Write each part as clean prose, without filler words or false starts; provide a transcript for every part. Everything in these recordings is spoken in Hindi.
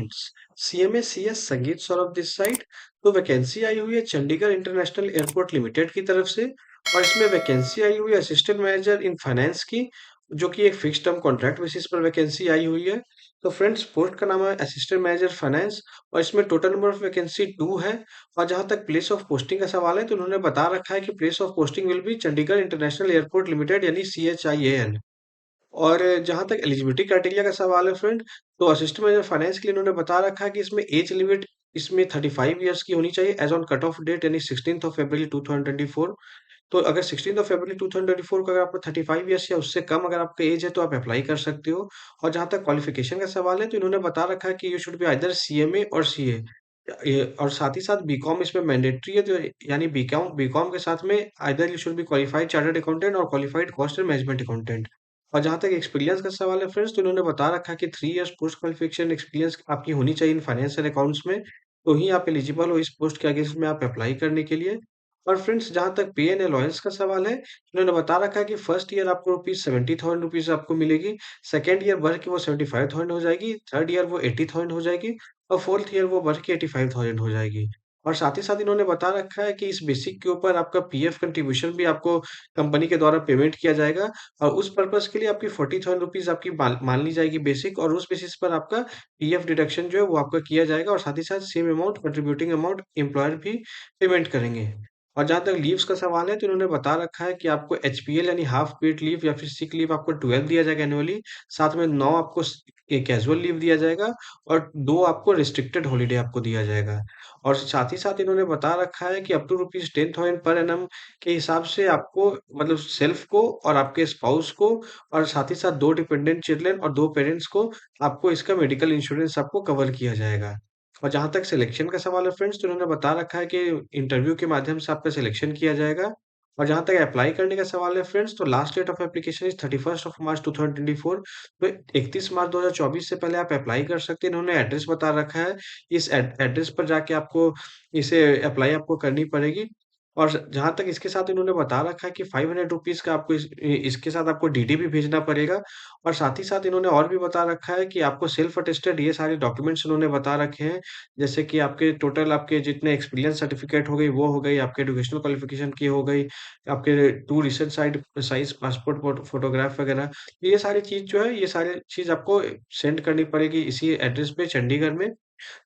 फ्रेंड्स, सीएमए सीएस संगीत सौरभ दिस साइड। तो वैकेंसी आई हुई है चंडीगढ़ इंटरनेशनल एयरपोर्ट लिमिटेड की तरफ से, और इसमें वैकेंसी आई हुई है असिस्टेंट मैनेजर इन फाइनेंस की, जो कि एक फिक्स टर्म कॉन्ट्रैक्ट बेसिस पर वैकेंसी आई हुई है। तो फ्रेंड्स, पोस्ट का नाम है असिस्टेंट मैनेजर फाइनेंस, और इसमें टोटल नंबर ऑफ वैकेंसी 2 है। और जहां तक प्लेस ऑफ पोस्टिंग का सवाल है, तो उन्होंने बता रखा है कि place of posting will be Chandigarh international airport limited, यानी CHIAL। और जहाँ तक एलिजिबिलिटी क्राइटेरिया का सवाल है फ्रेंड, तो असिस्टेंट मैनेजर फाइनेंस के लिए उन्होंने बता रखा है कि इसमें एज लिमिट इसमें 35 ईयर्स की होनी चाहिए age on cut off date, यानी 16 फरवरी 2024। तो अगर 16 फरवरी 2024 को अगर आपको 35 ईयर्स या उससे कम अगर आपका एज है, तो आप अप्लाई कर सकते हो। और जहाँ तक क्वालिफिकेशन का सवाल है, तो इन्होंने बता रखा है कि you should be either CMA और CA। और साथ ही साथ बीकॉम इसमें मैंडेटरी है, तो यानी बीकॉम बीकॉम के साथ में either you should be qualified chartered accountant और qualified cost and management accountant. और जहाँ तक एक्सपीरियंस का सवाल है फ्रेंड्स, तो इन्होंने बता रखा है कि 3 इयर्स पोस्ट क्वालिफिकेशन एक्सपीरियंस आपकी होनी चाहिए इन फाइनेंस एंड अकाउंट्स में, तो ही आप एलिजिबल हो इस पोस्ट के अगेंस्ट में आप अप्लाई करने के लिए। और फ्रेंड्स, जहाँ तक पे एंड अलाउंस का सवाल है, इन्होंने बता रखा है कि फर्स्ट ईयर आपको ₹70,000 आपको मिलेगी, सेकंड ईयर बढ़ के वो 75,000 हो जाएगी, थर्ड ईयर वो 80,000 हो जाएगी, और फोर्थ ईयर वो बढ़ के 85,000 हो जाएगी। और साथ ही साथ इन्होंने बता रखा है कि इस बेसिक के ऊपर आपका पीएफ कंट्रीब्यूशन भी आपको कंपनी के द्वारा पेमेंट किया जाएगा, और उस पर्पस के लिए आपकी ₹40,000 आपकी मान मान ली जाएगी बेसिक, और उस बेसिस पर आपका पीएफ डिडक्शन जो है वो आपका किया जाएगा, और साथ ही साथ same amount contributing amount employer भी पेमेंट करेंगे। और जहाँ तक लीव्स का सवाल है, तो इन्होंने बता रखा है कि आपको एचपीएल यानी हाफ पेड लीव या फिर सिक लीव आपको 12 दिया जाएगा एनुअली, साथ में 9 आपको कैजुअल लीव दिया जाएगा, और 2 आपको रिस्ट्रिक्टेड हॉलिडे आपको दिया जाएगा। और साथ ही साथ इन्होंने बता रखा है कि अप टू ₹10,000 पर एनम के हिसाब से आपको, मतलब सेल्फ को और आपके स्पाउस को, और साथ ही साथ 2 डिपेंडेंट चिल्ड्रन और 2 पेरेंट्स को आपको इसका मेडिकल इंश्योरेंस आपको कवर किया जाएगा। और जहाँ तक सिलेक्शन का सवाल है फ्रेंड्स, तो उन्होंने बता रखा है कि इंटरव्यू के माध्यम से आपका सिलेक्शन किया जाएगा। और जहाँ तक अप्लाई करने का सवाल है फ्रेंड्स, तो last date of application is 31 March 2024। तो 31 मार्च 2024 से पहले आप अप्लाई कर सकते हैं। इन्होंने एड्रेस बता रखा है, इस एड्रेस पर जाके आपको इसे अप्लाई आपको करनी पड़ेगी। और जहाँ तक इसके साथ इन्होंने बता रखा है कि ₹500 का आपको इसके साथ आपको डीडी भी भेजना पड़ेगा। और साथ ही साथ इन्होंने और भी बता रखा है कि आपको सेल्फ अटेस्टेड ये सारे डॉक्यूमेंट्स उन्होंने बता रखे हैं, जैसे कि आपके टोटल आपके जितने एक्सपीरियंस सर्टिफिकेट हो गई, वो हो गई, आपके एजुकेशनल क्वालिफिकेशन की हो गई, आपके 2 रिसेंट साइज़ पासपोर्ट फ़ोटोग्राफ वगैरह। ये सारी चीज़ जो है, ये सारी चीज़ आपको सेंड करनी पड़ेगी इसी एड्रेस पे चंडीगढ़ में।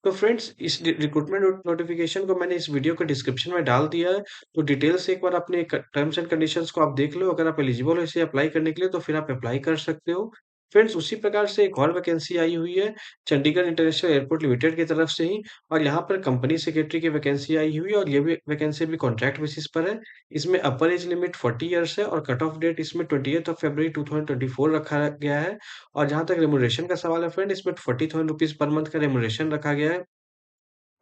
तो फ्रेंड्स, इस रिक्रूटमेंट नोटिफिकेशन को मैंने इस वीडियो के डिस्क्रिप्शन में डाल दिया है, तो डिटेल से एक बार अपने टर्म्स एंड कंडीशंस को आप देख लो। अगर आप एलिजिबल हो इसे अप्लाई करने के लिए, तो फिर आप अप्लाई कर सकते हो। फ्रेंड्स, उसी प्रकार से एक और वैकेंसी आई हुई है चंडीगढ़ इंटरनेशनल एयरपोर्ट लिमिटेड की तरफ से ही, और यहाँ पर कंपनी सेक्रेटरी की वैकेंसी आई हुई है, और ये भी वैकेंसी भी कॉन्ट्रैक्ट बेसिस पर है। इसमें अपर एज लिमिट 40 ईयर्स है, और कट ऑफ डेट इसमें 20th फरवरी 2024 रखा गया है। और जहाँ तक रेम्युनरेशन का सवाल है फ्रेंड, इसमें ₹40,000 पर मंथ का रेम्युनरेशन रखा गया है।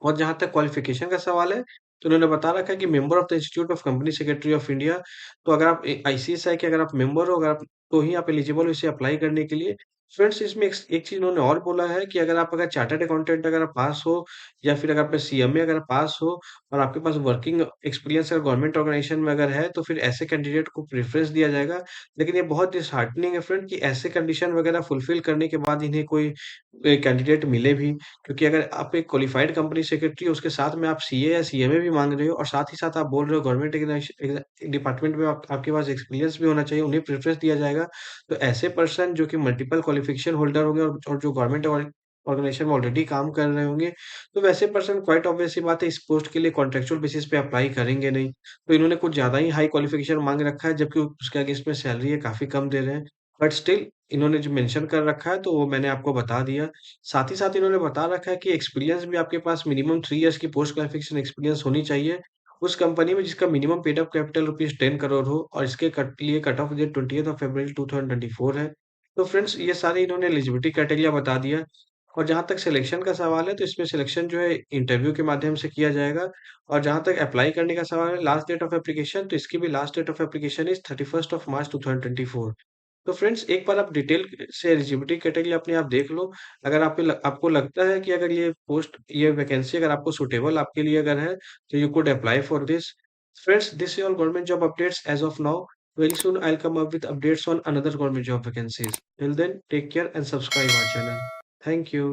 और जहाँ तक क्वालिफ़िकेशन का सवाल है, तो उन्होंने बता रखा है कि member of the institute of company secretary of India. तो अगर आप आईसीएसआई के अगर आप मेंबर हो, अगर आप, तो ही आप एलिजिबल हो इसे अप्लाई करने के लिए। फ्रेंड्स, इसमें एक एक चीज़ उन्होंने और बोला है कि अगर चार्टर्ड अकाउंटेंट अगर आप पास हो, या फिर अगर आप सीएमए अगर पास हो, और आपके पास वर्किंग एक्सपीरियंस अगर गवर्नमेंट ऑर्गेनाइजेशन में अगर है, तो फिर ऐसे कैंडिडेट को प्रेफ़रेंस दिया जाएगा। लेकिन ये बहुत डिसहार्टनिंग है फ्रेंड कि ऐसे कंडीशन वगैरह फुलफ़िल करने के बाद इन्हें कोई कैंडिडेट मिले भी। क्योंकि अगर आप एक क्वालिफाइड कंपनी सेक्रेटरी हो, उसके साथ में आप सीए या सीएमए भी माँग रहे हो, और साथ ही साथ आप बोल रहे हो गवर्नमेंट डिपार्टमेंट में आपके पास एक्सपीरियंस भी होना चाहिए, उन्हें प्रेफ़रेंस दिया जाएगा। तो ऐसे पर्सन जो कि मल्टीपल क्वालिफ़िकेशन होल्डर होंगे, और जो गवर्नमेंट ऑर्गेनाइजेशन में ऑलरेडी काम कर रहे होंगे, तो वैसे पर्सन क्वाइट ऑब्वियस सी बात है, इस पोस्ट के लिए कॉन्ट्रेक्चुअल बेसिस पे अप्लाई करेंगे नहीं। तो इन्होंने कुछ ज़्यादा ही हाई क्वालिफ़िकेशन माँग रखा है, जबकि उसके अगेंस्ट में सैलरी है काफ़ी कम दे रहे हैं। बट स्टिल इन्होंने जो मेंशन कर रखा है, तो वो मैंने आपको बता दिया। साथ ही साथ इन्होंने बता रखा है कि एक्सपीरियंस भी आपके पास मिनिमम 3 इयर्स की पोस्ट क्वालिफिकेशन एक्सपीरियंस होनी चाहिए, उस कंपनी में जिसका minimum paid up capital ₹10 crore हो, और इसके लिए कट ऑफ डेट 20th फरवरी 2024 है। तो फ्रेंड्स, ये सारे इन्होंने एलिजिबिलिटी क्राइटेरिया बता दिया। और जहाँ तक सिलेक्शन का सवाल है, तो इसमें सिलेक्शन जो है इंटरव्यू के माध्यम से किया जाएगा। और जहाँ तक अप्लाई करने का सवाल है, लास्ट डेट ऑफ एप्लीकेशन, तो इसकी भी last date of application is 31 March 2024। तो फ्रेंड्स, एक बार आप डिटेल से एलिजिबिलिटी कैटेगरी अपने आप देख लो। अगर आपको लगता है कि अगर ये वैकेंसी अगर आपको सूटेबल आपके लिए अगर है, तो you could apply for this. Friends, this is all government job updates as of now. Very soon I'll come up with updates on another government job vacancies. Till then, take care and subscribe our channel. Thank you.